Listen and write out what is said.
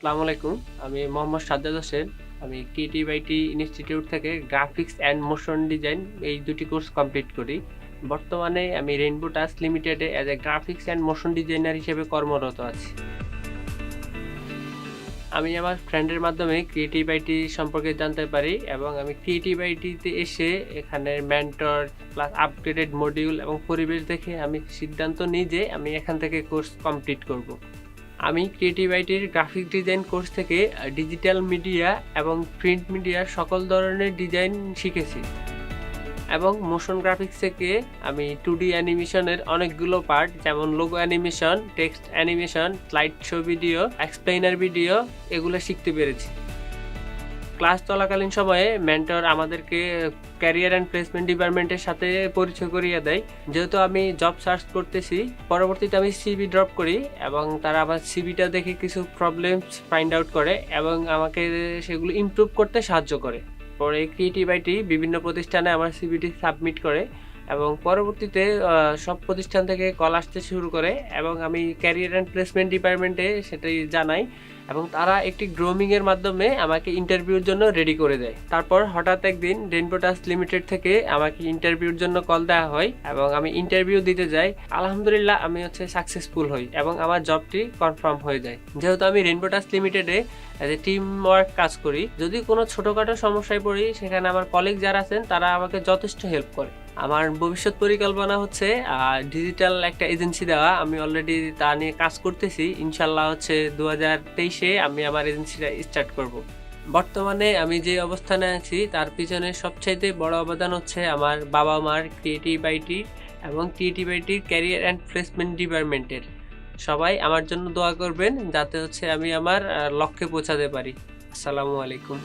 আসসালামু আলাইকুম। আমি মোহাম্মদ সাজ্জাদ হোসেন। আমি ক্রিয়েটিভ আইটি ইনস্টিটিউট থেকে গ্রাফিক্স অ্যান্ড মোশন ডিজাইন এই দুটি কোর্স কমপ্লিট করি। বর্তমানে আমি রেইনবো টাস্ক লিমিটেডে as a graphics and motion designer হিসেবে কর্মরত আছি। আমি আমার ফ্রেন্ডের মাধ্যমে ক্রিয়েটিভ আইটি সম্পর্কে জানতে পারি এবং আমি ক্রিয়েটিভ আইটিতে এসে এখানের মেন্টর প্লাস আপগ্রেডেড মডিউল এবং পরিবেশ দেখে আমি সিদ্ধান্ত নিই যে আমি এখান থেকে কোর্স কমপ্লিট করব। আমি ক্রিয়েটিভ আইটির গ্রাফিক ডিজাইন কোর্স থেকে ডিজিটাল মিডিয়া এবং প্রিন্ট মিডিয়ার সকল ধরনের ডিজাইন শিখেছি এবং মোশন গ্রাফিক্স থেকে আমি 2D অ্যানিমেশনের অনেকগুলো পার্ট যেমন logo animation, text animation, slide show video, explainer video এগুলো শিখতে পেরেছি। ক্লাস চলাকালীন সময়ে মেন্টর আমাদেরকে ক্যারিয়ার অ্যান্ড প্লেসমেন্ট ডিপার্টমেন্টের সাথে পরিচয় করিয়ে দেয়। যেহেতু আমি জব সার্চ করতেছি, পরবর্তীতে আমি সিভি ড্রপ করি এবং তারা আমার সিভিটা দেখে কিছু প্রবলেমস ফাইন্ড আউট করে এবং আমাকে সেগুলো ইমপ্রুভ করতে সাহায্য করে। পরে ক্রিয়েটিভ আইটি বিভিন্ন প্রতিষ্ঠানে আমার সিভিটি সাবমিট করে এবং পরবর্তীতে সব প্রতিষ্ঠান থেকে কল আসতে শুরু করে এবং আমি ক্যারিয়ার অ্যান্ড প্লেসমেন্ট ডিপার্টমেন্টে সেটাই জানাই এবং তারা একটি গ্রোমিংয়ের মাধ্যমে আমাকে ইন্টারভিউর জন্য রেডি করে দেয়। তারপর হঠাৎ একদিন রেইনবো টাস্ক লিমিটেড থেকে আমাকে ইন্টারভিউর জন্য কল দেওয়া হয় এবং আমি ইন্টারভিউ দিতে যাই। আলহামদুলিল্লাহ আমি সাকসেসফুল হই এবং আমার জবটি কনফার্ম হয়ে যায়। যেহেতু আমি রেইনবো টাস্ক লিমিটেডে অ্যাজ এ টিম ওয়ার্ক কাজ করি, যদি কোনো ছোটোখাটো সমস্যায় পড়ি সেখানে আমার কলিগ যারা আছেন তারা আমাকে যথেষ্ট হেল্প করে। আমার ভবিষ্যৎ পরিকল্পনা হচ্ছে ডিজিটাল একটা এজেন্সি দেওয়া। আমি অলরেডি তা নিয়ে কাজ করতেছি। ইনশাল্লাহ 2023-এ আমি আমার এজেন্সিটা স্টার্ট করব। বর্তমানে আমি যে অবস্থানে আছি তার পিছনে সবচাইতে বড় অবদান হচ্ছে আমার বাবা মার, ক্রিয়েটিভ আইটি এবং ক্রিয়েটিভ আইটির ক্যারিয়ার অ্যান্ড প্লেসমেন্ট ডিপার্টমেন্টের। সবাই আমার জন্য দোয়া করবেন যাতে আমি আমার লক্ষ্যে পৌঁছাতে পারি। আসসালামু আলাইকুম।